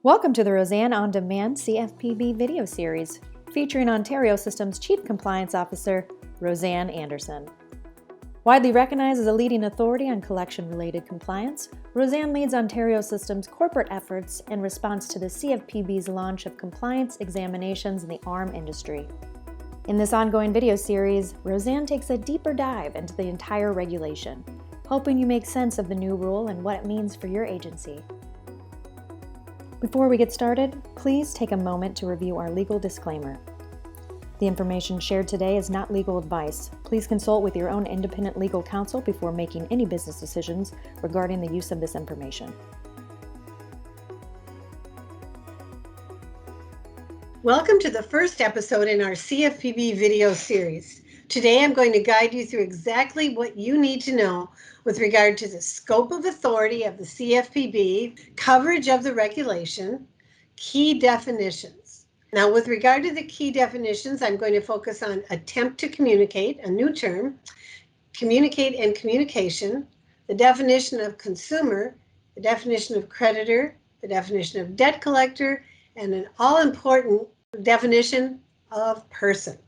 Welcome to the Rozanne On Demand CFPB video series, featuring Ontario System's Chief Compliance Officer, Rozanne Anderson. Widely recognized as a leading authority on collection-related compliance, Rozanne leads Ontario System's corporate efforts in response to the CFPB's launch of compliance examinations in the ARM industry. In this ongoing video series, Rozanne takes a deeper dive into the entire regulation, helping you make sense of the new rule and what it means for your agency. Before we get started, please take a moment to review our legal disclaimer. The information shared today is not legal advice. Please consult with your own independent legal counsel before making any business decisions regarding the use of this information. Welcome to the first episode in our CFPB video series. Today I'm going to guide you through exactly what you need to know with regard to the scope of authority of the CFPB, coverage of the regulation, key definitions. Now, with regard to the key definitions, I'm going to focus on attempt to communicate, a new term, communicate and communication, the definition of consumer, the definition of creditor, the definition of debt collector, and an all-important definition of person.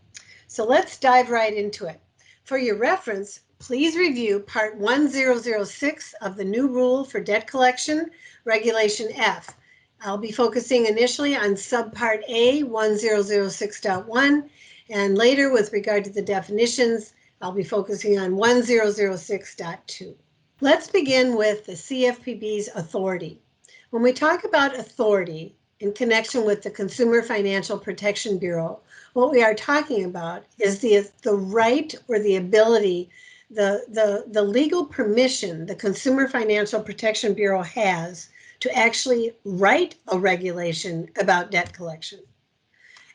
So let's dive right into it. For your reference, please review Part 1006 of the new rule for debt collection, Regulation F. I'll be focusing initially on Subpart A, 1006.1, and later with regard to the definitions, I'll be focusing on 1006.2. Let's begin with the CFPB's authority. When we talk about authority in connection with the Consumer Financial Protection Bureau, what we are talking about is the right or the ability, the legal permission the Consumer Financial Protection Bureau has to actually write a regulation about debt collection.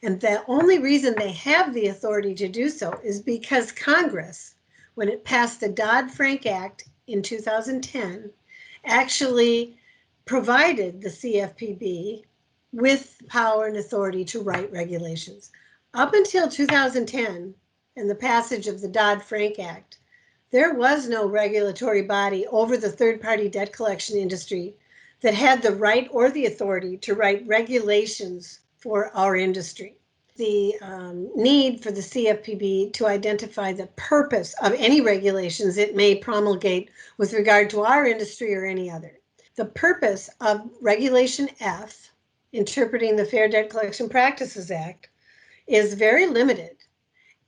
And the only reason they have the authority to do so is because Congress, when it passed the Dodd-Frank Act in 2010, actually provided the CFPB with power and authority to write regulations. Up until 2010 and the passage of the Dodd-Frank Act, there was no regulatory body over the third-party debt collection industry that had the right or the authority to write regulations for our industry. The need for the CFPB to identify the purpose of any regulations it may promulgate with regard to our industry or any other. The purpose of Regulation F, interpreting the Fair Debt Collection Practices Act, is very limited,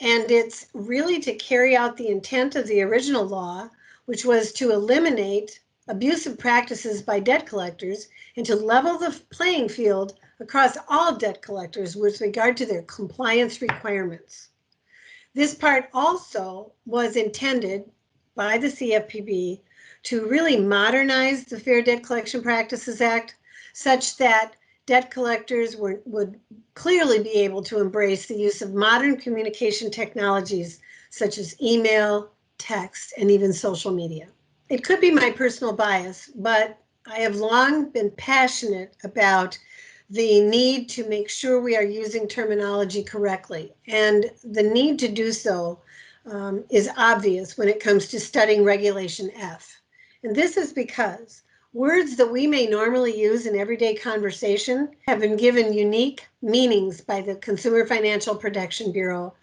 and it's really to carry out the intent of the original law, which was to eliminate abusive practices by debt collectors and to level the playing field across all debt collectors with regard to their compliance requirements. This part also was intended by the CFPB to really modernize the Fair Debt Collection Practices Act such that debt collectors would clearly be able to embrace the use of modern communication technologies such as email, text, and even social media. It could be my personal bias, but I have long been passionate about the need to make sure we are using terminology correctly. And the need to do so is obvious when it comes to studying Regulation F. And this is because words that we may normally use in everyday conversation have been given unique meanings by the Consumer Financial Protection Bureau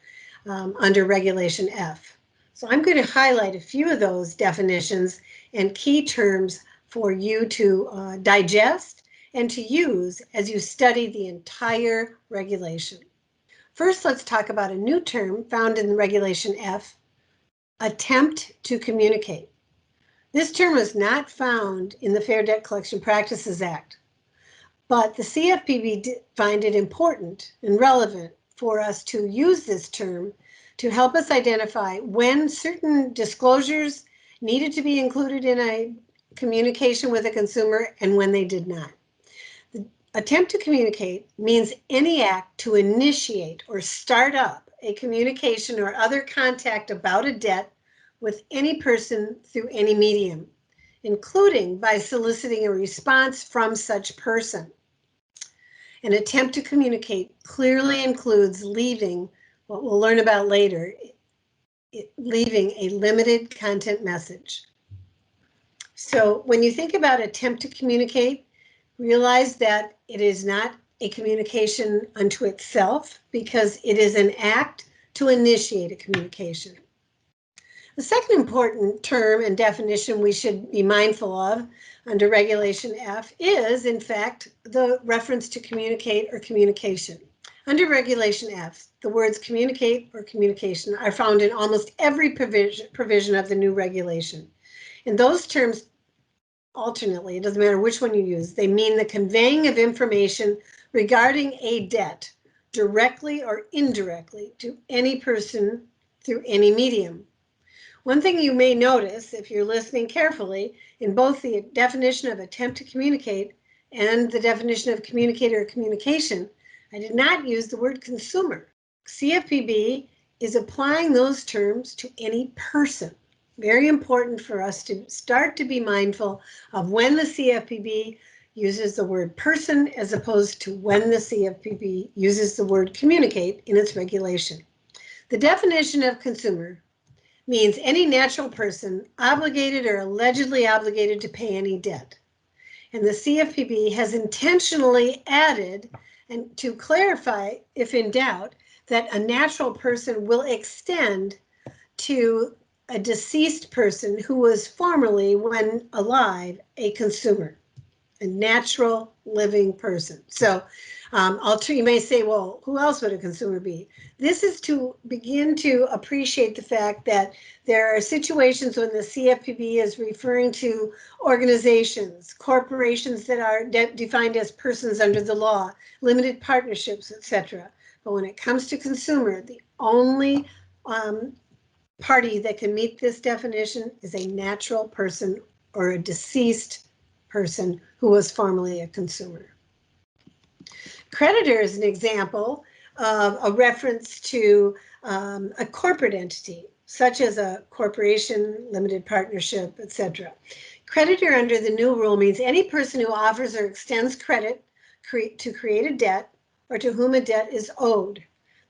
under Regulation F. So I'm going to highlight a few of those definitions and key terms for you to digest and to use as you study the entire regulation. First, let's talk about a new term found in Regulation F, attempt to communicate. This term is not found in the Fair Debt Collection Practices Act, but the CFPB find it important and relevant for us to use this term to help us identify when certain disclosures needed to be included in a communication with a consumer and when they did not. The attempt to communicate means any act to initiate or start up a communication or other contact about a debt with any person through any medium, including by soliciting a response from such person. An attempt to communicate clearly includes leaving, what we'll learn about later, leaving a limited content message. So when you think about attempt to communicate, Realize that it is not a communication unto itself because it is an act to initiate a communication. The second important term and definition we should be mindful of under Regulation F is, in fact, the reference to communicate or communication. Under Regulation F, the words communicate or communication are found in almost every provision of the new regulation. And those terms alternately, it doesn't matter which one you use, they mean the conveying of information regarding a debt directly or indirectly to any person through any medium. One thing you may notice if you're listening carefully in both the definition of attempt to communicate and the definition of communicator or communication, I did not use the word consumer. CFPB is applying those terms to any person. Very important for us to start to be mindful of when the CFPB uses the word person as opposed to when the CFPB uses the word communicate in its regulation. The definition of consumer means any natural person obligated or allegedly obligated to pay any debt. And the CFPB has intentionally added, and to clarify, if in doubt, that a natural person will extend to a deceased person who was formerly, when alive, a consumer, a natural living person. So you may say, well, who else would a consumer be? This is to begin to appreciate the fact that there are situations when the CFPB is referring to organizations, corporations that are defined as persons under the law, limited partnerships, etc. But when it comes to consumer, the only party that can meet this definition is a natural person or a deceased person who was formerly a consumer. Creditor is an example of a reference to a corporate entity, such as a corporation, limited partnership, etc. Creditor under the new rule means any person who offers or extends credit to create a debt or to whom a debt is owed.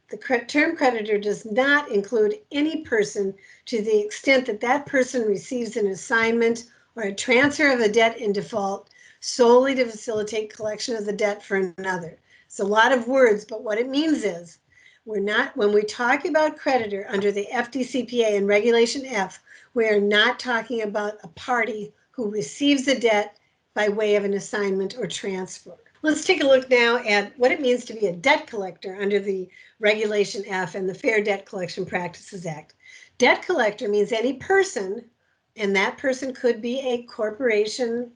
The term creditor does not include any person to the extent that that person receives an assignment or a transfer of a debt in default solely to facilitate collection of the debt for another. It's a lot of words, but what it means is when we talk about creditor under the FDCPA and Regulation F, we are not talking about a party who receives a debt by way of an assignment or transfer. Let's take a look now at what it means to be a debt collector under the Regulation F and the Fair Debt Collection Practices Act. Debt collector means any person, and that person could be a corporation,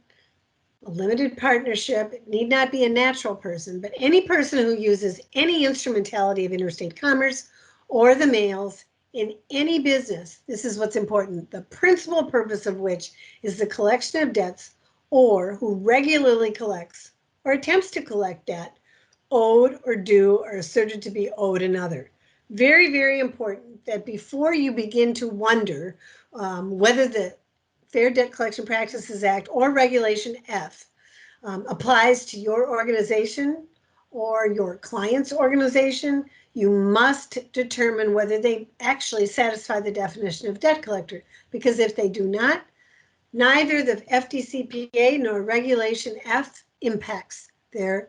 a limited partnership, it need not be a natural person, but any person who uses any instrumentality of interstate commerce or the mails in any business. This is what's important. The principal purpose of which is the collection of debts, or who regularly collects or attempts to collect debt owed or due or asserted to be owed another. Very, very important that before you begin to wonder whether the Fair Debt Collection Practices Act or Regulation F applies to your organization or your client's organization, you must determine whether they actually satisfy the definition of debt collector. Because if they do not, neither the FDCPA nor Regulation F impacts their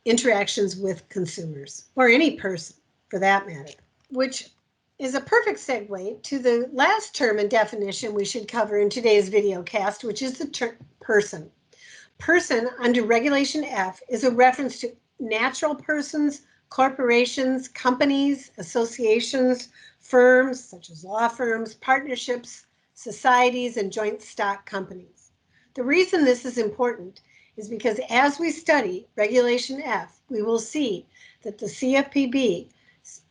interactions with consumers, or any person for that matter, which is a perfect segue to the last term and definition we should cover in today's video cast, which is the term person. Person under Regulation F is a reference to natural persons, corporations, companies, associations, firms such as law firms, partnerships, societies, and joint stock companies. The reason this is important is because as we study Regulation F, we will see that the CFPB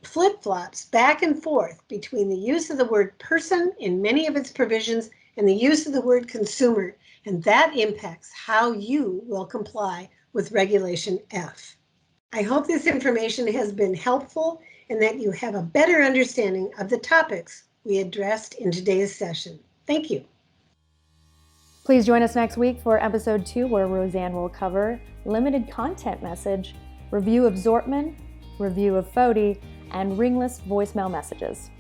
flip-flops back and forth between the use of the word person in many of its provisions and the use of the word consumer, and that impacts how you will comply with Regulation F. I hope this information has been helpful and that you have a better understanding of the topics we addressed in today's session. Thank you. Please join us next week for episode 2, where Rozanne will cover limited content message, review of Zortman, review of FODI, and ringless voicemail messages.